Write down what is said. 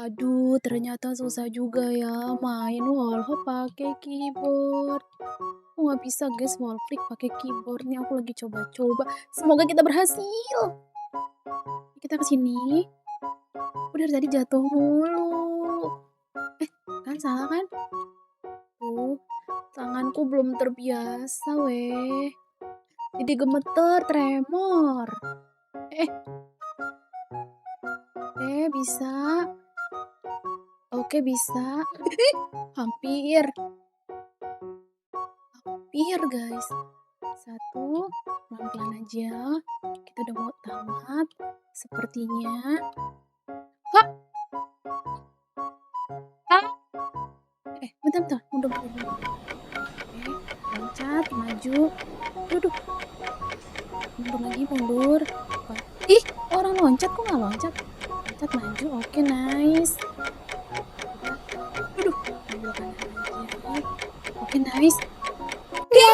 Aduh, ternyata susah juga ya main wallhop pakai keyboard. Aku nggak bisa guys wallflick pakai keyboard nih. Aku lagi coba-coba. Semoga kita berhasil. Kita ke sini. Udah tadi jatuh mulu. Kan salah kan? Tanganku belum terbiasa weh. Jadi gemeter, tremor. Bisa. Oke, bisa. Hampir. Hampir, guys. Satu, pelan-pelan aja. Kita udah mau tamat. Sepertinya. Hah? Bentar. Mundur. Loncat, maju. Duduk. Mundur. Ih, orang loncat kok nggak loncat? Loncat, maju. Oke, nice. Duduk. Ambil kanan aja. Oke, nice. Ya,